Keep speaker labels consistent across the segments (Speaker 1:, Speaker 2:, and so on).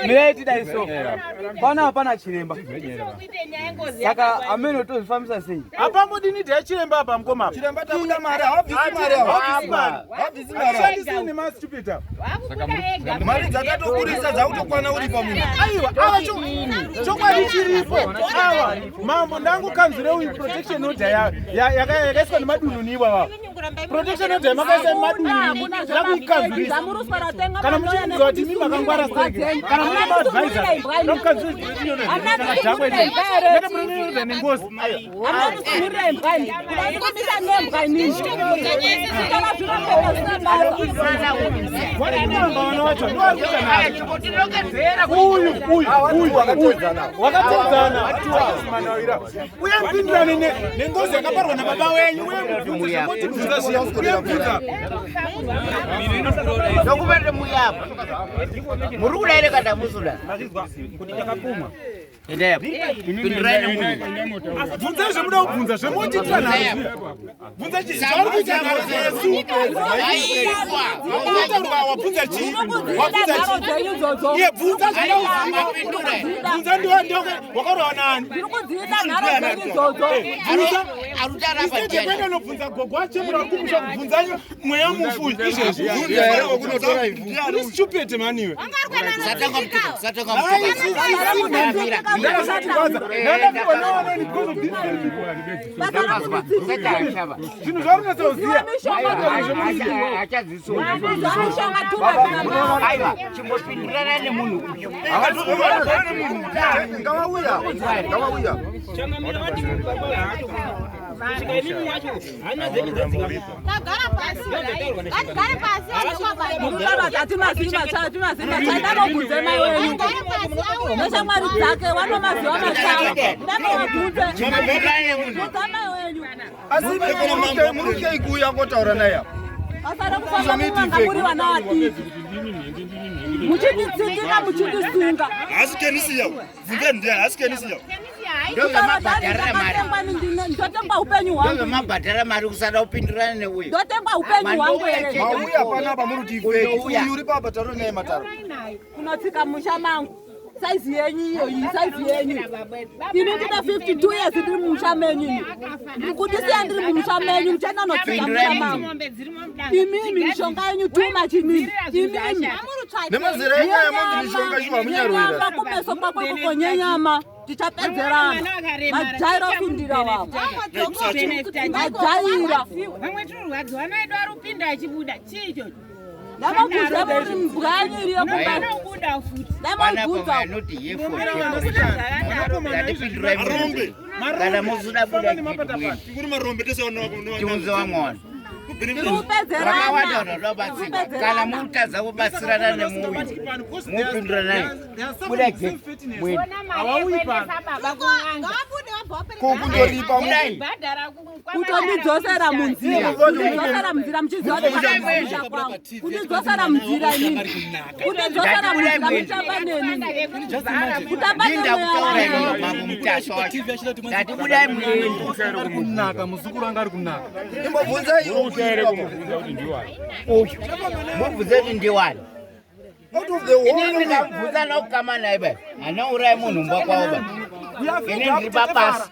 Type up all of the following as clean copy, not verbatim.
Speaker 1: Mileti daiso. Pana hapana chiremba. Saka ameno tozifamisa sei.
Speaker 2: Apa modini de chiremba apa mkoma.
Speaker 3: Chiremba tabuda mari, habvisi mari. Habvisi mari.
Speaker 2: Sisi ni mastupita.
Speaker 3: Mari dzakatokurisa dzakutokwana uri pamunhu.
Speaker 2: Aiwa, ava chokwadi chiripo. Ava mambo ndangu kanzure uyu protection order yakaiswa nemadunhuni ivava. Protection order makaisa nemadunhuni yakuikanzurisa. Kana muchiudza kuti mimi makangwara sei. Kana mune maadvisor nokukanzura protection order zvakwe nekuprotection nengozi. Uyu wakatodzana uyapindurane nengozi yakaparwa nababa wenyu
Speaker 4: ndokuvete muyapa muri kudaireka damusula
Speaker 2: kuti takapumwa
Speaker 4: pindurai nemunhu
Speaker 2: bvunzai zvemuda kubvunza zvemotiitira nazvo bvunza zvauri kuita nazoyesu unotaurwa wabvunza chii wabvunza chii iye bvunza zvauziva bvunza wakarwa nani bvunza kwenda nobvunza gogo achemura kumusha kubvunza mweya mufuyi izvezvi stupid maniwe zvinhu zvarunasaziya
Speaker 4: aiwa chimbopindurana nemunhu
Speaker 3: ngawauya muruke ikuya ngotaura naye
Speaker 5: muchinditsikira muchindisunga
Speaker 3: asikenisiya bvunzeni ndiani asikenisiya
Speaker 5: ndotengwa upenyu hwangu
Speaker 4: mabhadhara mari kusada kupindurana neuyu
Speaker 5: ndotengwa upenyu hwangu
Speaker 3: mauya panapa muruti ifeki uri pabhataro naye mataro
Speaker 5: kunotsika musha mangu saizi yenyu iyo iyi saizi yenyu ini ndine 52 years ndiri mumusha menyu kundisiya ndiri mumusha menyu muchenda notsika musha mangu imimi mishonga yenyu tuma chinini imimi
Speaker 3: nemazera enyaya mangu mishonga shiva munyarwera
Speaker 5: kumeso kwakwe kukonyanyama tichapedzerana majairofindira wavo majaira
Speaker 6: vamwe turwadziwa naedu arupinda achibuda chicho
Speaker 5: ndamakuza muri mbwanyiri
Speaker 6: yekubuda futi
Speaker 5: ndamabvunza
Speaker 4: kana musuda buda
Speaker 3: kuri marombe
Speaker 4: tiunze wamwana kana mutadza kubatsirana nemuyu mupindura naye buda ke
Speaker 3: kokundoripa
Speaker 5: kutondidzosera munzira kundidzosera munzira muchiziva kundidzosera munzira inini kundidzosera munzira muchamba neni kutamba
Speaker 4: ndati budai
Speaker 2: kunaka muzukuru anga ari kunaka
Speaker 3: imbobvunzai
Speaker 4: mubvunzeti ndiwani inini ndikabvunza nokukama naye bai anourai munhu mba kwavo bai ini ndiri babasa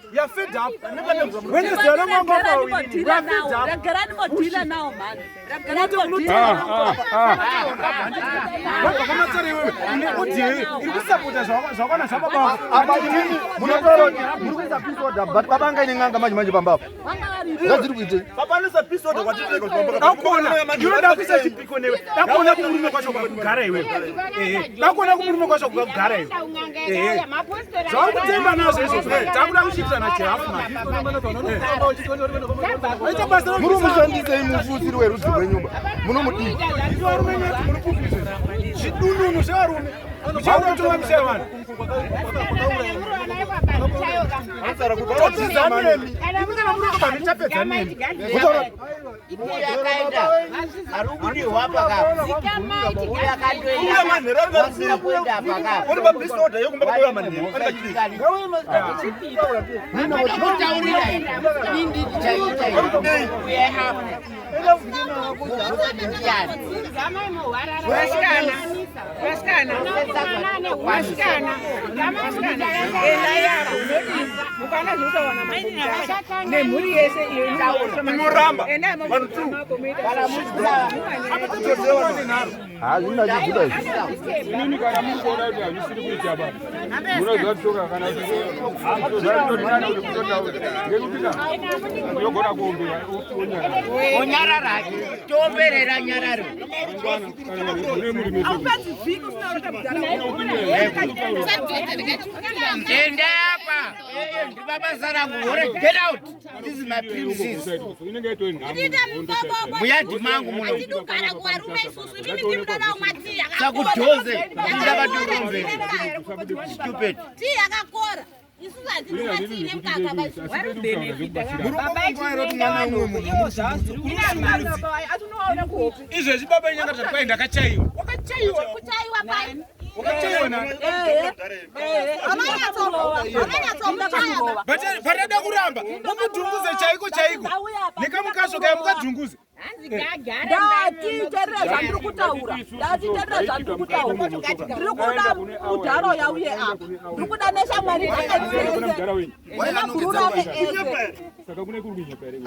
Speaker 5: regerani modhila nawo mani
Speaker 2: irikusapota zvakwana zvababa
Speaker 3: murikuisa pisoda but babanga ine n'anga manje manje pambapa zvadziri kuite babanisa pisoda
Speaker 2: kwatinoda kuisa chipiko newe dakuona kumurume kwacho kugara iwe dakuona kumurume kwacho kugara iwe zvakutemba nazvo izvozvo takuda kuchiitana chehafu
Speaker 3: muri mushandisei mufusiri werudzi rwenyumba munomudii
Speaker 2: zvidununu zvevarume muchautova misha vanhu todzizanemi ikungana murikobva ndichapedza nemi
Speaker 4: yakaita ari kudirwa pakapa
Speaker 3: uya manhero
Speaker 4: kuenda pakapa
Speaker 3: uri papisoda yokumba kuuya manhero
Speaker 4: taurira ini ndichaita uye hapana Get out! This is my premises. Stupid.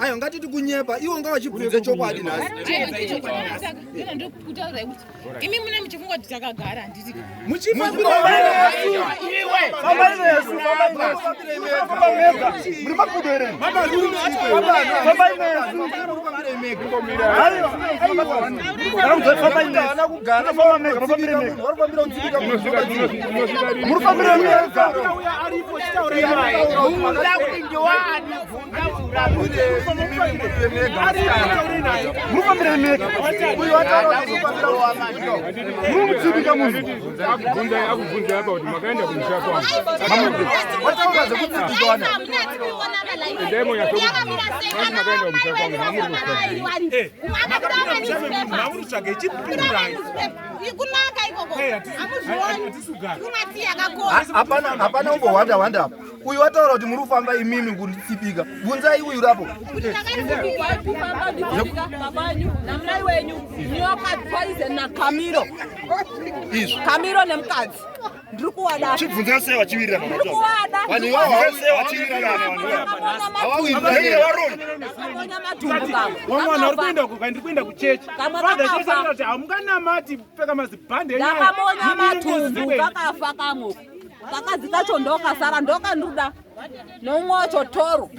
Speaker 3: Ayo ngatiti kunyepa iwo ngavachibvunze chokwadi nhasi.
Speaker 6: Imi mune muchifunga kuti takagara handiti.
Speaker 3: Muchifambira muri makudo here. Hapana umbohwanda uyu wataura kuti muri kufamba imimi kunditsipika bvunzai uyu rapo
Speaker 5: Kamiro nemukadzi ndiri kuwada
Speaker 3: chibvunza sei vachivirira
Speaker 5: ndiri kuwada
Speaker 3: vanhu ivavo vachivirira
Speaker 2: Wamwana uri kuenda kuka ndiri kuenda kuchechi. Father chesa kuti hamunganamati pfeka mazibhande enyaya.
Speaker 5: ndakamonya matumbu kakafa kamwe kakadzi kacho ndokasara ndokanduda nomwe wacho toro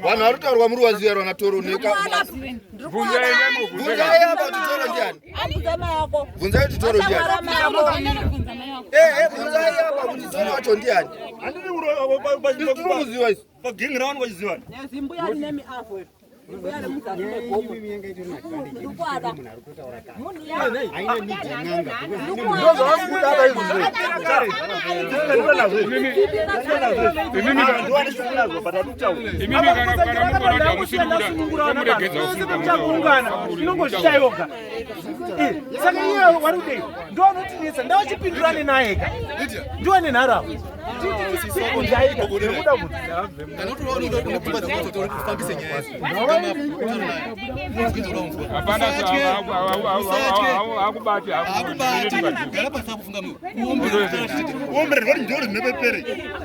Speaker 3: vanhu vari kutaurwa muri wazivarwa natoro bvunzai apa kuti toro ndiani bvunzai kuti toro ndiani bvunzai apa kuti toro wacho ndiani ndinomuziva isi pagingira vanu vachiziva
Speaker 5: nezimbuya nemi avo Mbuya muzati megomo Lukwada Munhu ya
Speaker 3: Ndozo wakudada izvi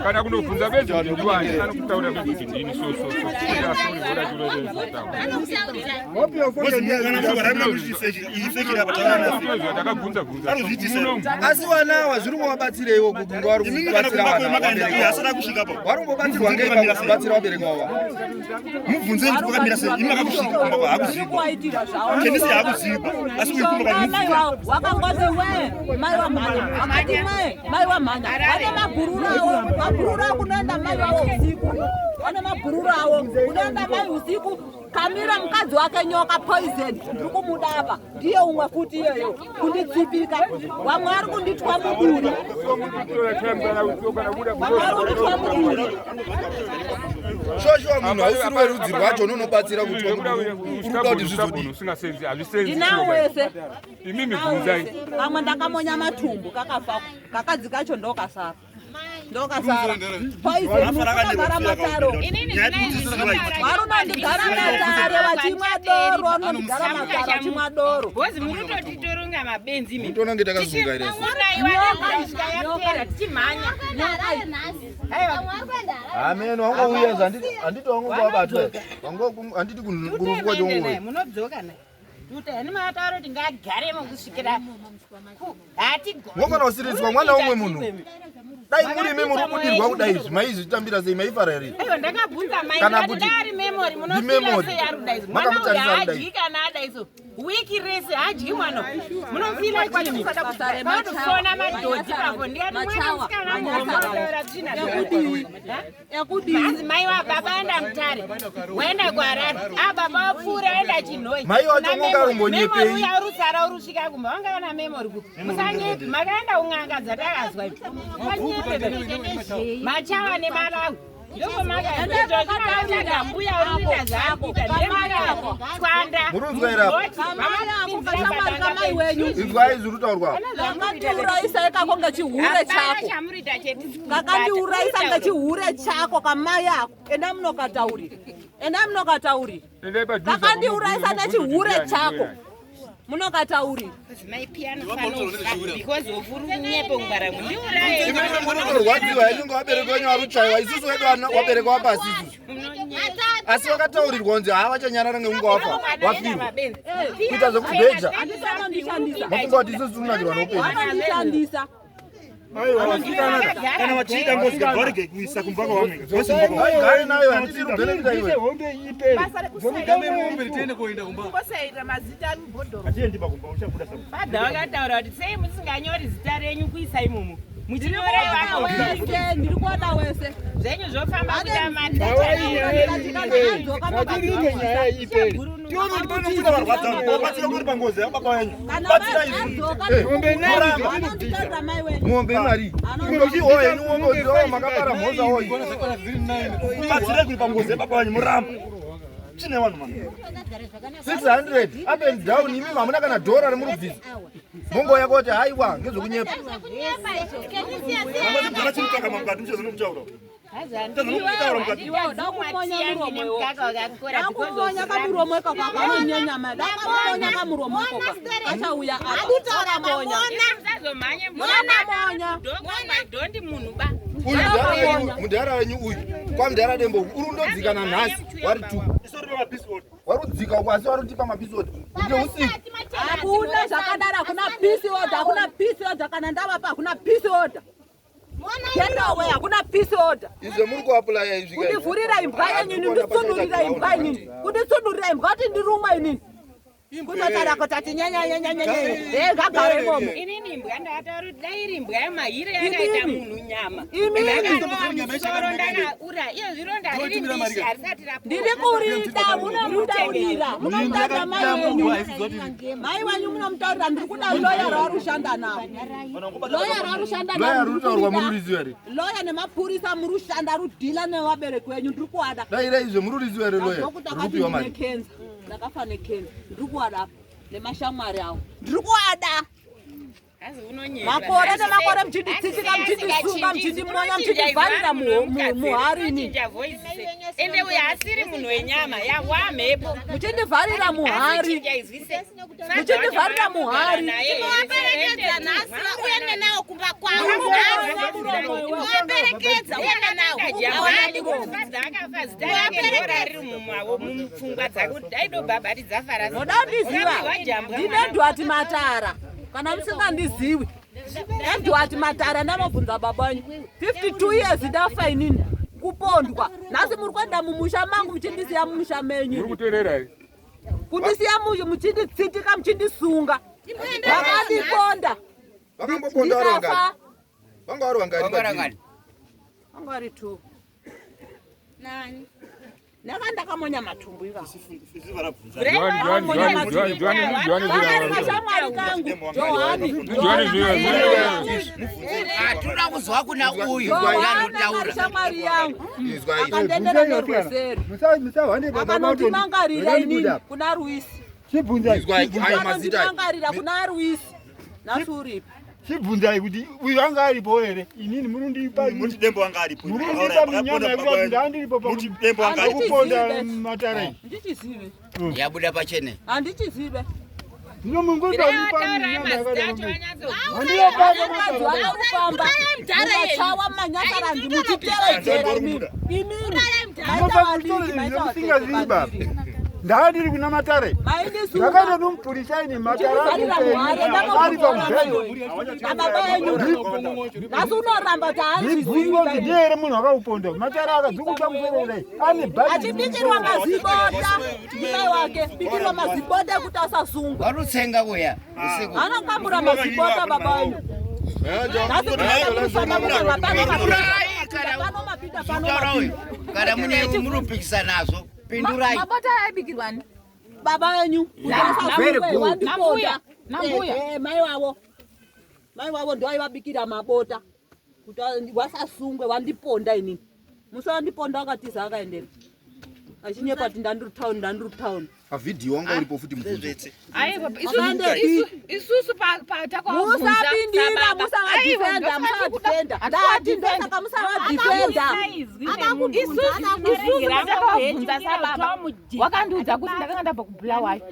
Speaker 7: kana kunobvunza bezvo ndiwani anokutaura kuti ndini
Speaker 3: asi vanawa zviri kuvabatsireiwo kukunga vari kubatsira vari kungobatsirwa ngeivabatsira vabereki vavo
Speaker 8: mubvunze kuti kwakamira sei imi akakusvika kumba hakuziva kenisi hakuziva asi uikumba kwamubvunza
Speaker 5: wakangoti we mai wamhanya akati mai wamhanya vane mabhururu avo kunoenda mai wavo usiku vane mabhururu avo kunoenda mai usiku Kamira mukadzi wake nyoka poison ndiri kumudava ndiye umwe futi iyeyo kunditsipika vamwe vari kunditwa muduri
Speaker 3: shoshowa munhu hausiri werudzi rwacho unonobatsira kutwa muduri unoda kuti zvizodii
Speaker 5: ndinawo wese vamwe ndakamonya matumbu kakafako kakadzi kacho ndokasara Ndoka Sara. Poison mukagara mataro. Varuna ndigara matare vachimwa doro, vanondigara mataro vachimwa doro.
Speaker 6: Bozi murutotitorunga mabenzi imi.
Speaker 3: Mutoona ngetakasunga ire.
Speaker 6: Tichimhanya.
Speaker 3: Amen, wangu uya anditi wangu kwabatwa. Wangu anditi kurufuka jongo.
Speaker 6: Munodzoka naye. Kuti hani mataro tingagaremo kusvikira. Hati
Speaker 3: ngokana usiridzwa mwana umwe munhu. Dai muri memory kudirwa kudai izvi maizi tambira sei maifara ere.
Speaker 6: Aiwa ndakabvunza mai ndari memory munofira sei arudai. Mwana haji kana adaiso. Wiki rese haji mwana. Munofira kwani kusada kusona madhodhi papo ndiani mwana usikana mumodora tsvina.
Speaker 5: Yakudi.
Speaker 6: Basi mai wa baba anda mutare. Wenda kwarara. Baba wapfura enda chinoi.
Speaker 3: Mai wacho mungarumbonyepei.
Speaker 6: Memory yarusara urusvika kumba wanga na memory kuti. Musanyepi makaenda unganga dzatakazwa ipi. Machawa nemalawi ndoko makaenda mbuya urinda zvakuita ndemaka twanda
Speaker 3: murunzwaira
Speaker 5: kamai wenyu
Speaker 3: izwai zvirutaurwa
Speaker 5: kakandiuraisa ikako ngechihure chako kakandiuraisa ngechihure chako kamai ako enda munokataurira kakandiuraisa nechihure chako munokataurira
Speaker 6: maipiano fanofa because ofuru kunyepe ungwara mundiuraye
Speaker 3: munorwadziwa inenge wabereka wenyu waruchaiwa isusu wedu wabereka wapasisi asi wakataurirwa kunzi havachanyarara ngeunga wafa wafirwa kuita zvekubheja mafunga kuti isusu tununakirwa
Speaker 5: ndishandisa
Speaker 8: kana wachiita ngozi gavarike kuisa kumba kwavamwe
Speaker 3: gari nayo handisi rubenekita iwe
Speaker 6: ngosaita mazita mubhodhoro
Speaker 8: atiendi pakumba uchabuda sa
Speaker 6: fadha vakataura kuti sei musinganyori zita renyu kuisa imomo muchinyore
Speaker 5: ndiri kuona wese
Speaker 6: zvenyu zvofamba kuda
Speaker 2: Ngatiringe nyaya iperi.
Speaker 8: tioni ndinokuita varwadza batsira kuri pangozi yababa wenyu batsira izvi
Speaker 3: mombe mari oye niwomboziwo makabara mhoza oyi
Speaker 8: batsira kuri pangozi yababa wenyu muramba chine vanhu mama
Speaker 3: 600 up and down imi mamuna kana dhora remurubvisi mongoya kuti haiwa ngezvekunyepa
Speaker 8: ndakachimutaka mamukati ndichozinomuchaura
Speaker 5: dakumonya kamuromo ikoko akanonyanyama dakumonya kamuromo ikoko achauya
Speaker 3: mudhara wenyu uyu kwamudhara dembo urundodzikana nhasi wari 2 warudzika kwasi warutipa mapisodi ndeusiku
Speaker 5: hakuna zvakadaro hakuna pisi oda hakuna pisi oda kana ndavapa hakuna pisi oda kendowe hakuna pisi oda
Speaker 3: izve muri kuapulaya izvi
Speaker 5: kundivhurira imba yenyu ndisundurira imba inini kundisundurira imba kuti ndirumwa inini kutotara kutati nyanyanyanyanyanya ngagare momo
Speaker 6: inini imbwa ndataura kuti dai iri imbwa yamahire yakaita munhu nyama soro ndakaura iyo zviro ndariri ndishi harisati rapora
Speaker 5: ndiri kurida munomutaurira munomutaurira mai wenyu mai wenyu munomutaurira ndiri kuda loya rarushanda navo loya rarushanda
Speaker 3: rutaurwa mururizi here
Speaker 5: loya nemapurisa murushanda rudhila nevabereki wenyu ndiri kuwada
Speaker 3: daira izve mururizi here loya
Speaker 5: rupiwa mari ndakafa nekenza ndiri kuwada nemashamwari avo ndiri kuwada makore nemakore muchinditsitsika muchindisunga muchindimonya muchindivharira muharini
Speaker 6: ende uyo asiri munhu wenyama yawamhepo
Speaker 5: muchindivharira muhari muchindivharira muhari
Speaker 6: waperekedza nhasi uende nawo kumba kwangu waperekedza uende nawo fadza akafa zita rake ndora riri mumwavo mupfungwa dzakuti daido baba tidzafara
Speaker 5: moda ndiziva ndine ndwati matara kana musingandizivi endwati matara ndamabvunza baba wanyu 52 years ndafa inini kupondwa nhasi muri kuenda mumusha mangu muchindisiya mumusha menyu kundisiya muchinditsitika muchindisunga vakandiponda
Speaker 3: vakamboponda vanga vari vangari
Speaker 5: vanga vari 2 nakandakamonya matumbu ivavashamwari kangu
Speaker 4: hatuna kuzwa kuna uyu anotaura
Speaker 5: shamwari yangu akandendera nerweseri akanondimangarira inini kuna ruisi akanondimangarira kuna ruisi nhasi uripi
Speaker 2: chibvunzai kuti uyu anga aripo ere inini munondipa
Speaker 8: muti dembo anga aripo
Speaker 2: munondipa minyama yekuti ndandiripo
Speaker 8: muti dembo anga aripo
Speaker 2: kuponda matare
Speaker 5: Handichizive.
Speaker 4: yabuda pachene
Speaker 5: Handichizive.
Speaker 2: ndino mungoda unipa minyama yakadaro
Speaker 5: Kufamba mukachawa manyasara ndimutiteedzera imini.
Speaker 2: musingaziba ndandiri kuna matare ndakaenda nomupurisa ine matare ari pamubhedha
Speaker 5: Unoramba
Speaker 2: ndibvunza ndiere munhu akauponda matare akadzukuta musoro kudai ane
Speaker 5: achibikirwa mazibota mai wake bikirwa mazibota kuti asasungwa
Speaker 4: warutsenga kuya usiku
Speaker 5: anokambura mazibota baba wenyu
Speaker 4: kana mune murupikisa nazo pindurai
Speaker 5: mabota aibikirwani baba wenyu kuti asasungwe wandiponda mai wavo ndo aivabikira mabota kuti wasasungwe wandiponda inini musawandiponda wakatiza akaendera achinyepa kuti ndandiri town
Speaker 3: avhidhiyo wanga uripo futi mubvunzo
Speaker 6: isusu
Speaker 5: musapindira musawadhifenda ndati ndosaka musawadhifenda
Speaker 6: wakandiudza kuti ndakanga ndabva kubhulawayo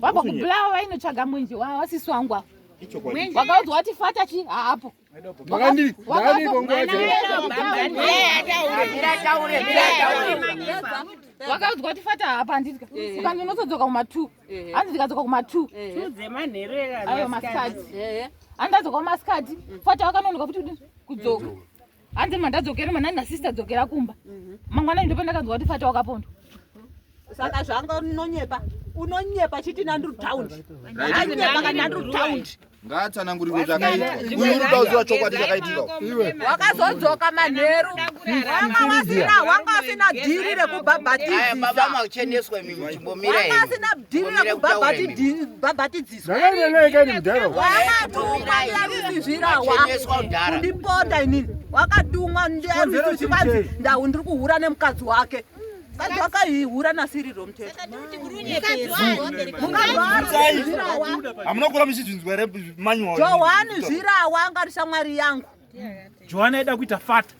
Speaker 6: wabva kubhulawa inotsvaga mwenje wasisi wangu wakaudzwa wati fata chi haapo wakaudzwa kuti fata hapa handiti ukandinotsodzoka kuma2 handi ndikadzoka kuma2 ayo masikati handi ndadzoka kumasikati fata wakanonoka kuti kudzoka handi mandadzokera manani nasista dzokera kumba mangwana ndopa ndakadzwa kuti fata wakapondwa
Speaker 5: saka zvanga unonyepa chiti nandiri taundi anyepa kana nandiri taundi
Speaker 3: ngaatsananguriro zvakaitwa uyu uri dauziva chokwadi chakaitika
Speaker 5: wakazodzoka manheru wanga asina dhiri rekubhabhatidzisa wakatumwa ndiarisi zvirawa kundiponda inini wakatumwa ndiarisi chikadzi ndau ndiri kuhura nemukadzi wake mukadzi wakaihura nasiriro mutete
Speaker 8: amunokura muchizvinzwa manyuwa
Speaker 5: Johani zvirawa angari shamwari yangu
Speaker 2: Johana aida kuita fata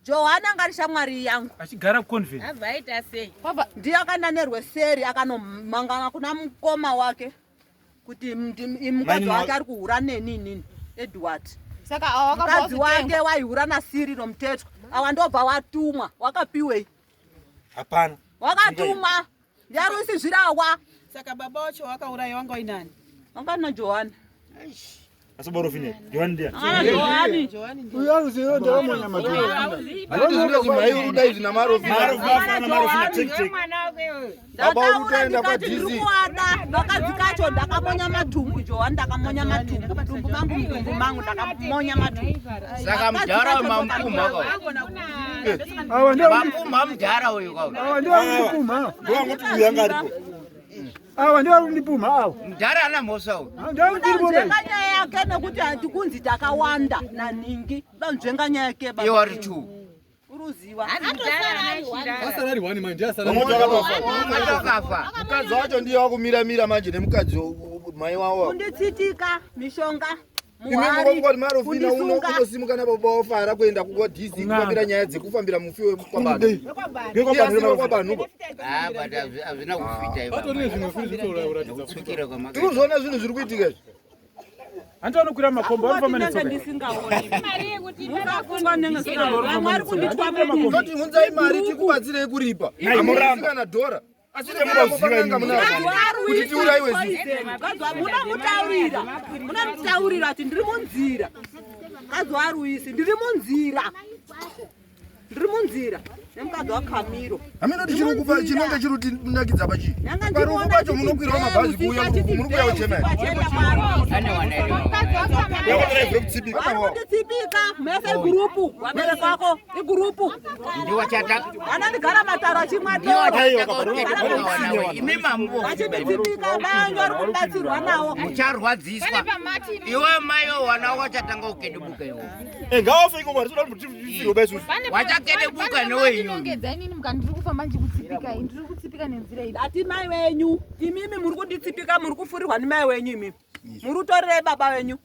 Speaker 5: Johana angari shamwari yangu
Speaker 2: achigara kuconvent
Speaker 6: abvaita sei
Speaker 5: ndiye akananerwe seri akanomangana kuna mukoma wake kuti mukadzi wake ari kuhura neni Edward
Speaker 6: saka
Speaker 5: mukadzi wake waihura nasiriro mutetwa awa ndobva watumwa wakapiwei
Speaker 8: hapana
Speaker 5: wakatumwa ndiarisi zvirawa
Speaker 9: saka baba wacho wakaurayiwa wanga wainani
Speaker 5: wanga na Johani
Speaker 8: asoborofine Johani ndia
Speaker 5: Johani
Speaker 2: uyu aruziva ndaramonya
Speaker 3: mai urudai zvina marofina
Speaker 5: baba urutaenda kwadhizi vakadzi kacho ndakamonya matumbu Johani ndakamonya matumbu mudumbu mangu ndakamonya matumbu
Speaker 4: saka mudhara wemamukuma mamukuma mudhara uyu
Speaker 2: awa ndiwa kundipuma
Speaker 8: ndowangoti uyu anga aripo
Speaker 2: awa ndiwa kundipuma awa
Speaker 4: mudhara ana mhosa uyu
Speaker 5: nzvenganyaya yake nekuti hatikunzi takawanda naningi nzvenganyaya yake
Speaker 4: iye wari 2
Speaker 5: uruziva
Speaker 4: akatokafa
Speaker 3: mukadzi wacho ndiye wakumiramira manje nemukadzi mai wavo
Speaker 5: kunditsitika mishonga
Speaker 3: imengokoti marofina unosimuka nababa wofara kuenda kukwadhizi kufambira nyaya dzekufambira mufi wekwabanhuba
Speaker 4: but hazvina kufita
Speaker 3: tirikuzoona zvinhu zviri kuitika izvi
Speaker 2: handinokwira makombo anofamba
Speaker 3: noti hunzai mari tikubatsirei kuripa amurambana dhora asi kuti tiuraiwe
Speaker 5: munamutaurira kuti ndiri munzira mukadzi waruisi ndiri munzira nemukadzi wakamiro
Speaker 3: haminoti chirikupa chinenge chiri kutinakidza pachi paruku pacho munokwirwa mabhazi kuuya muri kuya uchemani
Speaker 5: kunditsipika mese igurupu wabere kwako igurupu anandigara mataro achimwachimitsipika banyu ari kudatsirwa nawo
Speaker 4: mucharwadziswa iwe maiwo wana wachatanga kukedebuka iwo wachakedebuka newenyu
Speaker 5: ati mai wenyu imimi muri kunditsipika muri kufurirwa nemai wenyu imimi muri kutorerei baba wenyu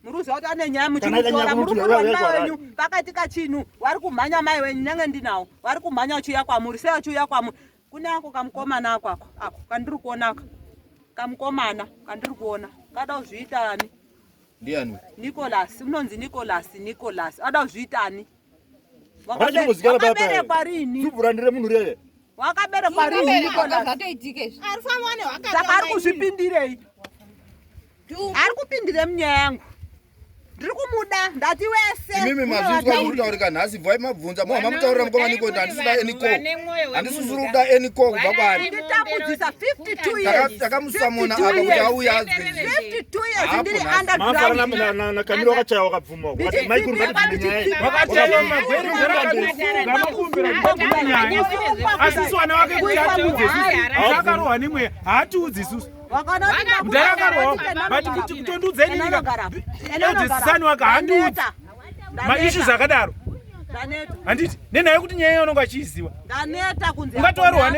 Speaker 5: Muruzota nenyaya muchimutora murukuronda wenyu pakatika chinu wari kumhanya mai wenyu nyange ndinawo wari kumhanya uchiya kwamuri sei uchiya kwamuri kune ako kamukomana ako kandiri kuona kamukomana kandiri kuona kada kuzviitani
Speaker 3: ndiani
Speaker 5: Nicholas unonzi Nicholas ada kuzviitani
Speaker 8: wakaberekwa
Speaker 5: rini
Speaker 8: tuburandire munhu rere
Speaker 5: wakaberekwa rini Nicholas saka ari kuzvipindirei ari kupindire munyaya yangu ndiri kumuda ndati wese
Speaker 3: mimi mazvizwa kutaurika nhasi bvai mabvunza moha mamutaurira mukomana Niko handisida eniko handisisiri kuda eniko kubva kwaari
Speaker 5: nditakudzisa 52 years
Speaker 3: takamusamona apa kuti auya azwe
Speaker 5: 52 years ndiri underground
Speaker 8: mafarana na kamiro wakachaya wakabvuma wakati maikuru ngatinyaya
Speaker 2: wakachaya magweri ngamakumbira kunyanya asiswana wake kuti atiudze akarohwa nimwe haatiudzi susu mudarakarwa bati kuti kutondudzeni nyika inodzisisani wake handiudzi maishu zvakadaro handiti nenhaya yekuti nyaya iyo unonga achiiziva ungatowarwa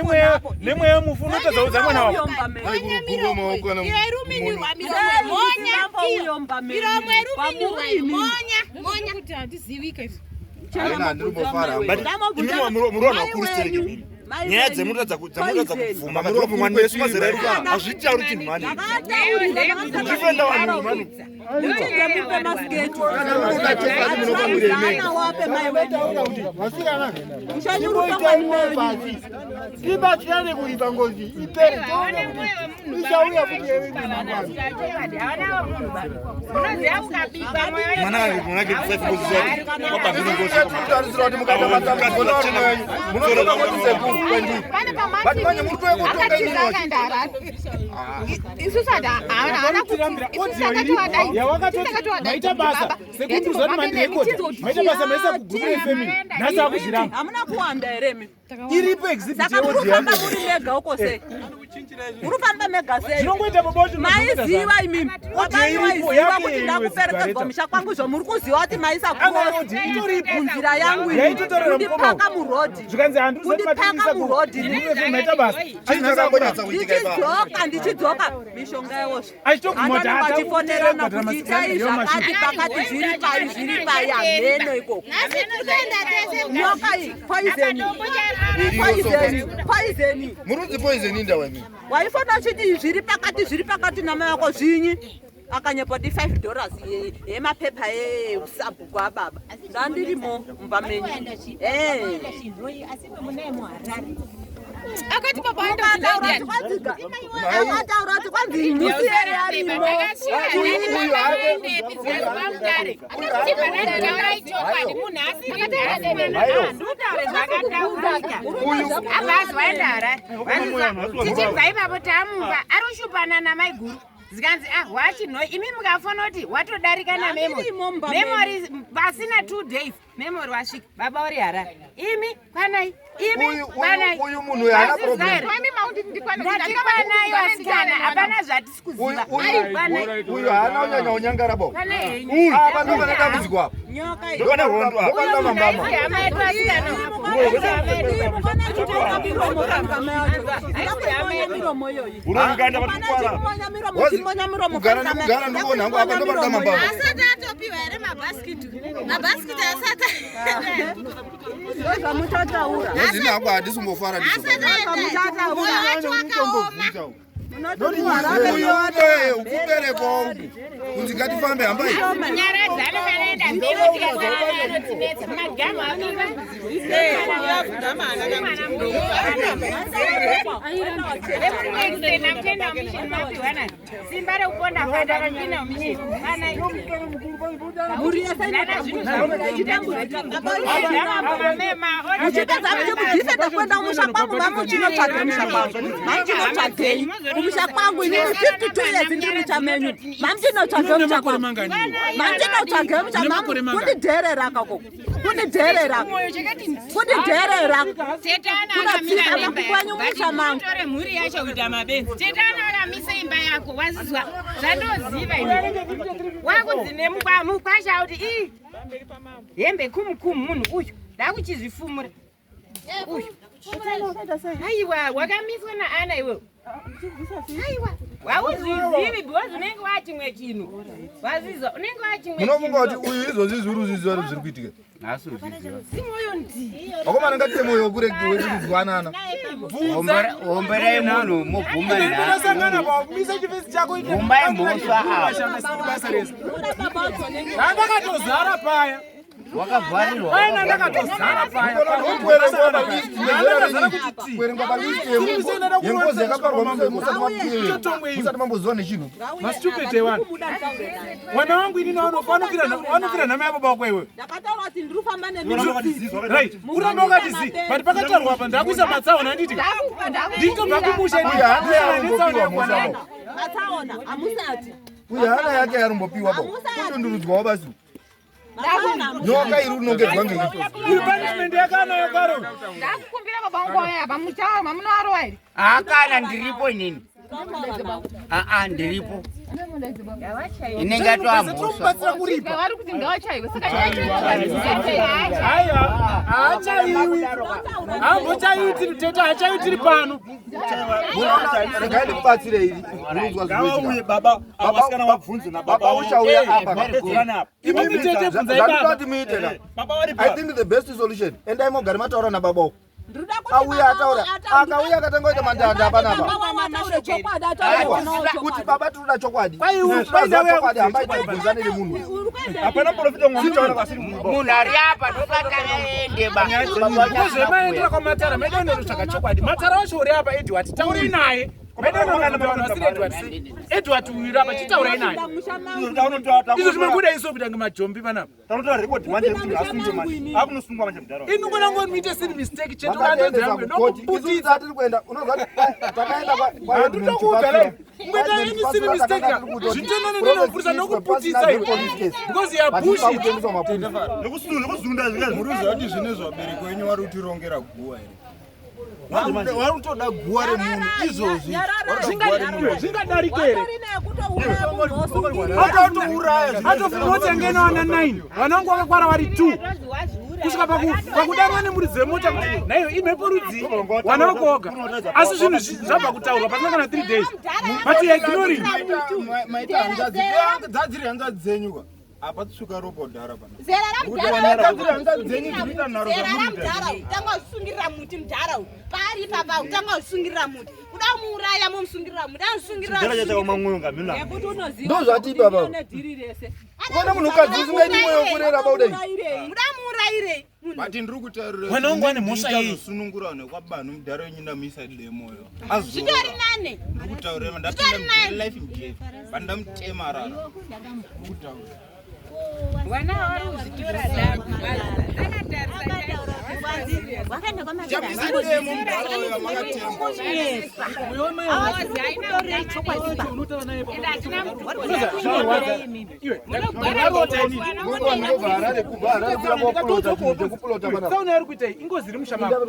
Speaker 2: nemweya mufu unotadzaudza mwana wako
Speaker 8: murohana wakurisitereke nyaya dzemutadza kupfuma katopfumwa nesu mazera edu hazvitauri chinhu mani ndifenda vanhu mani
Speaker 2: ibatirane kuiba ngozi ipere ichauya
Speaker 8: mwanake kufafi ngozi zake wabambire ngozi
Speaker 3: kutarisira kuti mukataaamunoaa but manje muri kutonga
Speaker 2: maita basa sekunduza kuti mandirekota maita basa maisa kugrupu yefamily nhasi akuzviramba
Speaker 5: hamuna kuwanda here mi
Speaker 2: iripo exhibit
Speaker 5: yeodiyani muri mega uko sei urufamba mega sei
Speaker 2: zvinongoita bobocho
Speaker 5: maiziva imimi wabaiwaiziva kuti ndakuperekedzwa musha kwangu izvo muri kuziva kuti maisa kurosi munzira yangu kundipaka murodhi kundipaka murodhi ndichidzoka mishonga yewozvo vachifonerana kuti itai zvakati pakati zviri pai hameno ikoko nyoka iyi poizeni
Speaker 3: murudzi poizeni ndawemi
Speaker 5: waifana uchiti zviri pakati nama yako zvinyi akanyepa kuti $5 yemapepa eusabhuku ababa ndandirimo mumba menyu
Speaker 6: akati baba
Speaker 5: akataura kuti kwanzi musiyeri arimo
Speaker 6: tichibvaipapo tamumba ari kushupana namaiguru zikanzi wachinho imi mukafanira kuti watodarika namemori pasina 2 days memori wasvika baba uri harare imi kwanai
Speaker 3: uyu munhu yana problem
Speaker 6: ndatikwanai wasikana hapana zvatisi kuziva
Speaker 3: uyu haana unyanya unyangara bo vanhu vane dambudziko apo ndovane hondo apana mambama
Speaker 8: uronganda vatikukwara
Speaker 3: kugara ndikuona hangu apa ndoparika mambama
Speaker 6: asati atopiwa here mabhasikiti asati
Speaker 5: zvamuchataura
Speaker 3: zini hangu handisimbofara ukuberekwa kunzi ngatifambe hambai
Speaker 6: nyaradzano vanoenda mberi tikasarana vanotinetsa magamu aviva emurikuextenda mission mapiwana simba rekuponda fanda vapinda mission kana
Speaker 5: uchikazavachekudhifenda kuenda kumusha kwangu vamuchinotsvaga musha kwangu mamuchinotsvagei kumusha kwangu inini 52 years ndiri musha menyu mamuchinotsvage musha kwangu mamuchinotsvage musha mangu kundidherera kako kundidherera kunotsika makukwanyu musha mangu
Speaker 6: tore mhuri yacho kuita mabenzi tetanaoramise imba yako wazizwa zvandoziva ini wakunzi nemukwasha kuti hembe kumukumu munhu uyu ndakuchizvifumura uyu Aiwa, wakamiswa naana iwe. Aiwa. Wauzizivi because unenge wachimwe chinu. Wazizo, unenge wachimwe chinu.
Speaker 3: Munofunga kuti uyu izvozvi zviri kuitika.
Speaker 6: Simoyo ndi.
Speaker 3: Wakomana ngati moyo kureki wekuzwanana.
Speaker 4: Omberai munhu mubvumana.
Speaker 2: Ndosangana pakumisa chifesi chako ite.
Speaker 4: Bvumai mhosva apa.
Speaker 2: Ndakatozara paya.
Speaker 4: Wakavharirwa.
Speaker 2: Aina ndakatozara paya.
Speaker 3: Kuerenga palisti yengozi yakaparwa musati mamboziva nechinhu.
Speaker 2: Mastupid one. Mwana wangu ini wanofira nhama yababa wako iwe.
Speaker 5: Ndakataura kuti ndiri kufamba nemizvizizo.
Speaker 2: Right. Uramba wakatizi. But pakatarwa apa ndakuisa matsaona handiti. Nditobva kumusha
Speaker 5: Matsaona amusati.
Speaker 3: Uye hana yake yarumbopiwa po. Kundundurudzwawo basi. Nyoka iri unongedzwa ngei.
Speaker 2: Iri punishment yakanayo karo.
Speaker 6: Ndakukumbira baba wangu aya pamuchawa mamunoarwa here.
Speaker 4: Hakana ndiripo inini. Ndiripo. Inenge atoamhosva.
Speaker 6: Vari kuti ngawachaiwe saka
Speaker 2: Haya, haachayiwi. Hambochaiti mtete haachaitiri pano.
Speaker 3: Regai ndikubatsire iri.
Speaker 8: Ngauye baba avasikana vabvunze
Speaker 3: Baba uchauya apa.
Speaker 2: Imimi tete bvunzai baba.
Speaker 3: Zvatoti muite na. I think the best solution. Endai mogari mataura nababa wako. Auya ataura. Akauya akatanga kuita mandanda panapa. Kuti baba tinoda chokwadi. Chokwadi hambaita kubvunzane nemunhu.
Speaker 8: Hapana profita mwamuchaona pasiri munhu.
Speaker 4: Munhu ari apa ndopatana ende
Speaker 2: Zvemaendera kwamatara medono rutsvaka chokwadi. Matara wacho uri apa Edward taurei naye. Medono kana mavasiri Edward uyu apa chitaurai naye. Izvo zvimabuda iso kuita ngemajombi panapa.
Speaker 8: Tanotora record manje kuti asunge manje. Akunosungwa manje mudhara.
Speaker 2: Inongona ngoni muite siri mistake chetu kandozi yangu
Speaker 3: nokuputisa tiri kuenda unozva takaenda kwa
Speaker 2: ndinokuudza mweta ini siri mistake zvitenone ndinofurisa nokuputisa iwe because ya bullshit
Speaker 8: nekuzunda
Speaker 1: muruza kuti zvine zvabereko wenyu vari kutirongera guwa here vari kutoda guwa remunhu izvozvi
Speaker 2: zvingadarike here atofumotengena wana 9 vanangu vakakwara vari 2 kusvika pakudanwa nemuri dzemota kuti naiyo imhepo rudzi wana vakoga asi zvinhu zvabva kutaurwa pasina kana 3 days but ignoring
Speaker 1: dzadziri hanzvadzi dzenyuka apa tisvika rokodhara pana
Speaker 6: zera ramudhara utanga usungirira muti mudhara pari papa utanga usungirira muti kuda muuraya momusungirira muti
Speaker 3: ndozvati baba kuona munhu ukadzi usingaiti mwoyo kurera baudai
Speaker 6: muda muurayire
Speaker 1: but ndiri kutaurira
Speaker 2: vanongo vane mhosva iyi
Speaker 1: sunungura nekwabanhu mudhara wenyu ndamuisa demoyo
Speaker 6: zvitori nane
Speaker 1: ndiri kutaurira ndapinda life mjef pandamutema rara ndiri kutaura
Speaker 6: wana wari uzitora damu
Speaker 2: ingozi iri mushamako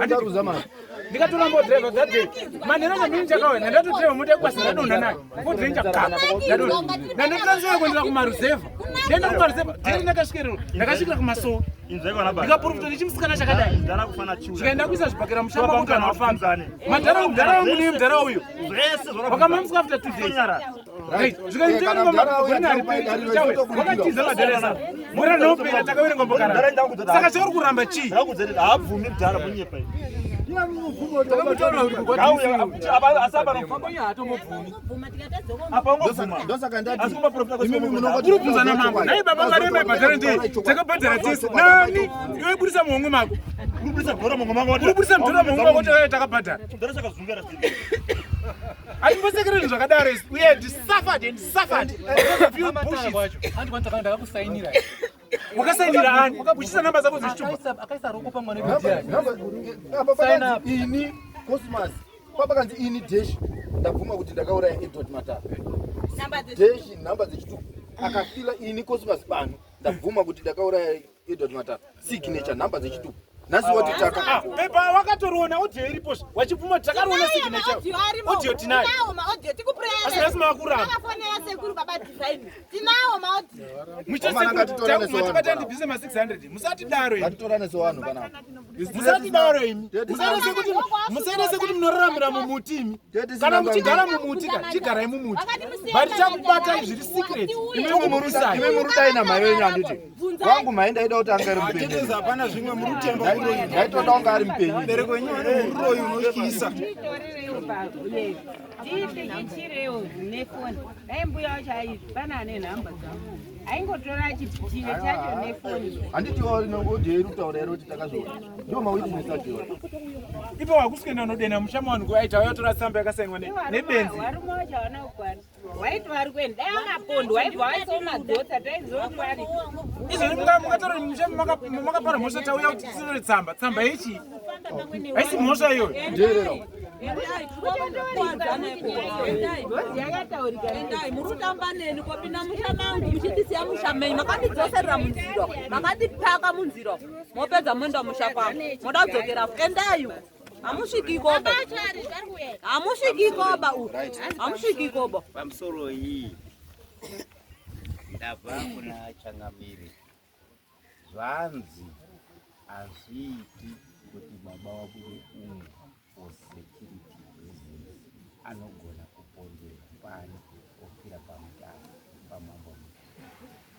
Speaker 2: ndikatora mbodreva dzadei manhero chamini chakawena ndatotreva mota ekwasi ndadonha nayo mbodrenja kapa ndadonha ndandotransfera kuendera kumaruzevha ndienda kumaruzevha dheri ndakasvikira kumasoo ndikapurufita nechimusikana chakadai chikaenda kuisa zvibhakera mushamba kana wafamba madhara wangu neye mudhara uyu wakamamusika after 2 days zvikaitaaakatiza madharesa mura nopera takaverenga mbokara saka chauri kuramba chii
Speaker 8: haabvumi mudhara munyepa
Speaker 3: ndosaka
Speaker 2: ndatiurikubvunzana mambo nai baba varemai bhadhara ndei takabhadhara tese nani iwe budisa muhomwe mako uribudisa mudhara muhomwe mako takabhadhara hatimbosekereni zvakadaro isi uye ndisafad wakasainira ani uchisa namba dzako
Speaker 3: ini cosmas pabakanzi ini deshi ndabvuma kuti ndakauraya Edward Matara deshi namba dzechituku akafila ini cosmas banhu ndabvuma kuti ndakauraya Edward Matara signature namba dzechituku Nasi woti taka.
Speaker 2: Pepa wakatoriona audio iripo. Wachipfuma takariona signature. Audio tinayo.
Speaker 6: Audio tikupresa.
Speaker 2: Asi makuramba.
Speaker 6: Akafonera sekuru baba design. Tinawo audio.
Speaker 2: Muchitibata ndibvise ma 600. Musati daro imi.
Speaker 3: Ngatitorane sowano kana.
Speaker 2: Musati daro imi. Musaenda sekuti munoraramira mumuti imi. Kana muchigara mumuti chigarai mumuti. But chakubata zviri secret. Imi murusai.
Speaker 3: Imi murudai na mai wenyu anditi. Wangu mai ndaida kuti anga ari mupenyu.
Speaker 1: Keteza hapana zvimwe murutemba kuroyi.
Speaker 3: Ndaitoda kunga ari mupenyu.
Speaker 1: Bereko wenyu ane muroyi unotyisa.
Speaker 6: Ndichirewo nefoni. Mbuya wacho aibana nenhamba dzavo. Aingotora chipitiwe chacho nefoni.
Speaker 3: Anditi audio irutaura ero kuti takazviona. Ndio mawitness acho.
Speaker 2: Ipo wakuswenda nodena mushama wangu aita wayotora tsamba yakasainwa nebenzi.
Speaker 6: Varume vacho havana kukwana. Waiti vari kuenda. Dai vakapondwa waibva vaisoma dzotsa taizoti vari.
Speaker 2: Izvoni mukatora mushama makapara mhosva tauya kuti tisore tsamba. Tsamba ichi. Haisi mhosva iyoyo.
Speaker 3: Nderero.
Speaker 5: Endai murutamba neni kopinda mushamangu muchitisiya mushamenyi makandidzoserera munziro makandipaka munziro mopedza moenda musha kwangu moda kudzokera endai hamusvikikoba hamusvikikoba hamusvikikoba
Speaker 4: pamusoro iyi ndabva kuna changamiri zvanzi hazviiti kuti baba wabude umu for security reasons anogona kupondera pani ofira pamambo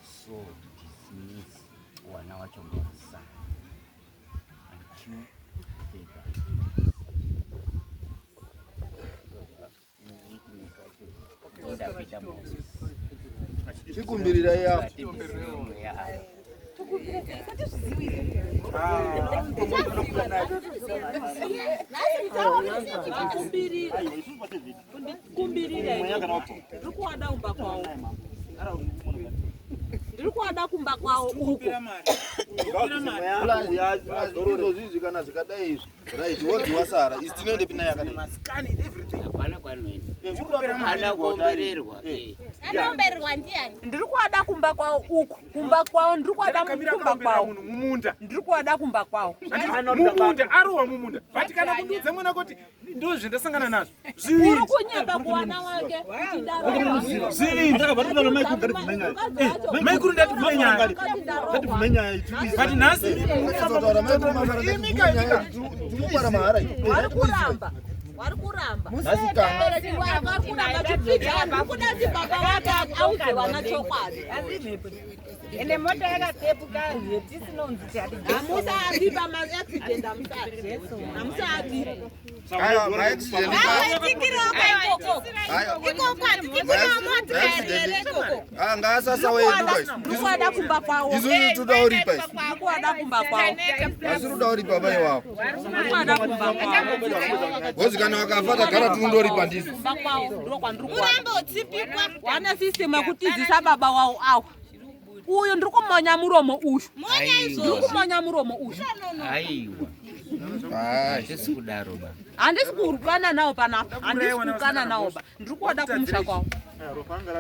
Speaker 4: so dismiss wana wacho ngorisa
Speaker 3: Chikumbirira ya.
Speaker 5: Ndikuwada kumba kwawo uko.
Speaker 3: Zizi kana zikadai izvi. Right, wodi wasara. Istinode pina yakadai.
Speaker 4: Maskani everything. Hapana kwanoenda. Ana kuombererwa.
Speaker 6: Anoombererwa ndiani?
Speaker 5: Ndikuwada kumba kwawo uko. Kumba kwawo ndikuwada kumba kwawo.
Speaker 2: Mumunda.
Speaker 5: Ndikuwada kumba kwawo.
Speaker 2: Mumunda arowa mumunda. But kana kundudze mwana kuti ndozve ndasangana nazvo.
Speaker 5: Uri kunyeba kuwana wake.
Speaker 2: Zii ndakabati pano mai kugari kumenya. Mai kuri ndati kumenya. Ndati kumenya ituvisa. But nasi
Speaker 3: tumupara mahara.
Speaker 5: Wari kuramba.
Speaker 3: Nasi kama.
Speaker 5: Baba wake auze wana chokwadi.
Speaker 6: Ende mota yakatepuka yetisinounzi chati.
Speaker 5: Amusati pama-accident amusati. Amusati.
Speaker 3: Aya, ma-accident. Ngasasa wedu.
Speaker 5: Ndikuwada kumba kwawo.
Speaker 3: Izvi tudauripa izvi.
Speaker 5: Ndikuwada kumba kwawo.
Speaker 3: Asi rudauripa bai wako.
Speaker 5: Ndikuwada kumba kwawo.
Speaker 3: Gozi kana wakafata gara tunondoripa ndizvo.
Speaker 5: Kumba kwawo ndiro kwandikuwada. Wane system yekutizisa baba wawo awo. Uyu ndikumonya muromo uyu. Ndikumonya muromo uyu.
Speaker 4: Aiwa. Handisi kudaro ba.
Speaker 5: Handisi kurukana nawo panapa. Handisi kukana nawo ba. Ndikuwada kumusha kwawo.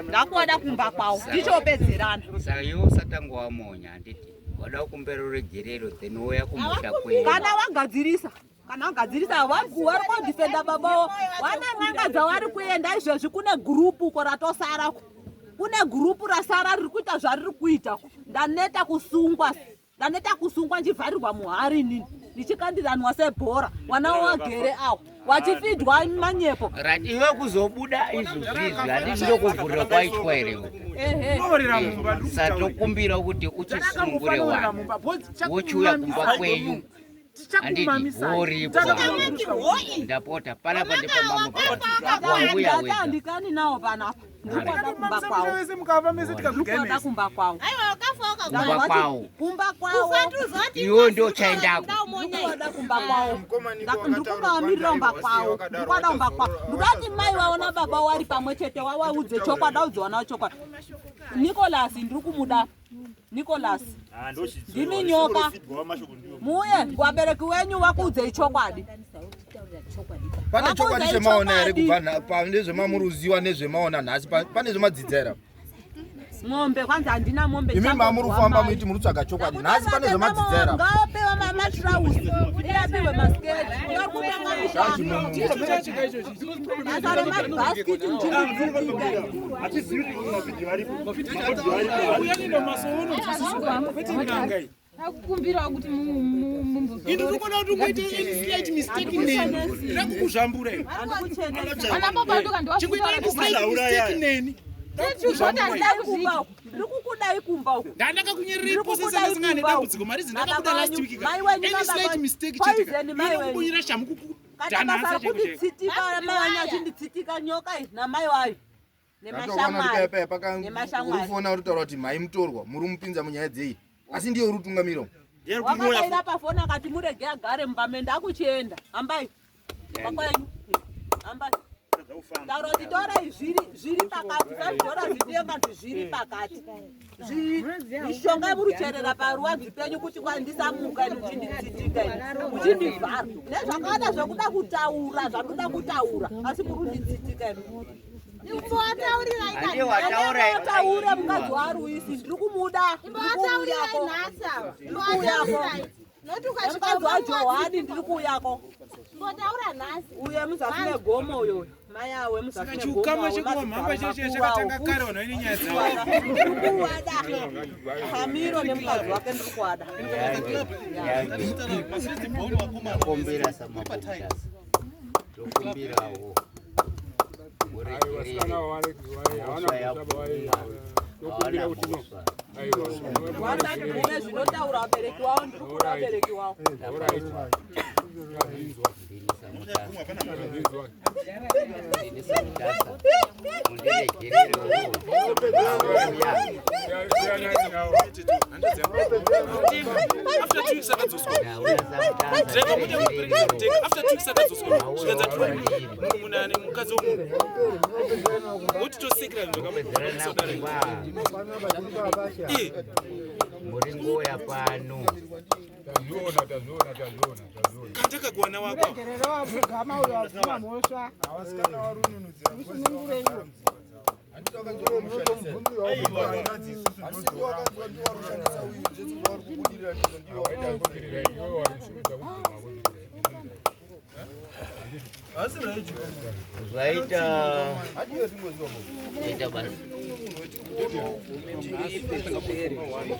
Speaker 5: Ndakuwada kumba kwawo. Ndichopedzerana.
Speaker 4: Saka iwo satango wamonya handiti. Wada kumberere gerero then woya kumusha kwenyu.
Speaker 5: Kana wagadzirisa. Kana wagadzirisa vari kodifenda babawo. Wane n'anga dzawari kuenda izvozvi kune gurupu uko ratosara. Kune gurupu rasara riri kuita zvariri kuita. Ndaneta kusungwa nchivharirwa muhari nini. Ndichikandiranwa sebhora. Wana wagere awo. Wachifidwa manyepo.
Speaker 4: Right, iwe kuzobuda izvo zvizvi handisi ndokuvhurira kwaitwa here. Satokumbira kuti uchisungure wanhu. Wochiuya kumba kwenyu. Handiti woripo. Ndapota panapa ndipo mambo wambuya wega.
Speaker 5: Handikani nawo panapa. Ndikuwada kumba kwawo. Ndikuwada kumba kwawo.
Speaker 4: Kumba kwawo.
Speaker 5: Kumba kwawo.
Speaker 4: Iwo ndio chaendako.
Speaker 5: Ndikuwada kumba kwawo. Ndikumamirira kumba kwawo. Ndikuwada kumba kwawo. Ndikati mai waona baba wari pamwe chete wawaudze chokwadi audziwana chokwadi. Nicholas ndiri kumuda. Nicholas. Ndimi nyoka. Muye wabereki wenyu wakuudze chokwadi.
Speaker 3: Pane chokwadi chemaona here kubva pane zvemamuruziwa nezvemaona nhasi pane zvemadzidzera.
Speaker 5: Mombe kwanza handina mombe.
Speaker 3: Imi mamuru kufamba muiti muri tsvaga chokwadi. Nhasi pane zvemadzidzera.
Speaker 5: Ngapewa matrausi. Irapiwe masketi. Yorikutanga mishando. Asare mabhasikiti mchindikudzika.
Speaker 6: Akukumbira kuti
Speaker 2: ndikukona kuti kuite slight mistake neni ndakukuzvambura
Speaker 6: ana baba ndoka
Speaker 2: ndikuita slight mistake neni
Speaker 5: ndikukudai kumba uko
Speaker 2: ndandakakunyerera iposesa singane dambudziko mari zindakakuda last week any slight mistake chete inokubunyira shamukuku
Speaker 5: kana kunditsitika mai achinditsika nyoka izvi namai wayo nemashamwari
Speaker 3: ufona kuti taura kuti mai mutorwa muri mupinza munyaya dzei asi ndiye uri kutungamira
Speaker 5: wakadaira pafoni akati murege agare mumba ndakuchienda hambai pakwenyu hambai taura kuti torai zviri pakati zvatora zvidenga kuti zviri pakati mishonga murucherera paruwanzi penyu kuti kwandisamuka muchinditsitika muchindivhara nezvakawanda zvekuda kutaura zvakuda kutaura asi murunditsitika taura mukadzi waruisi ndiri kumuda mukadzi wajohani ndiri kuuyako uye muzafune gomo uyo mai awe muzafune gomokuwada hamiro nemukadzi wake ndiri kuwada wasati zvinotaura vabereki wavo ndiri kuda vabereki wavo
Speaker 4: muringo ya pano
Speaker 2: kataka kuwana wako
Speaker 9: kama uyo afuna mosha
Speaker 3: awasikana warununudzira
Speaker 4: zvaita basi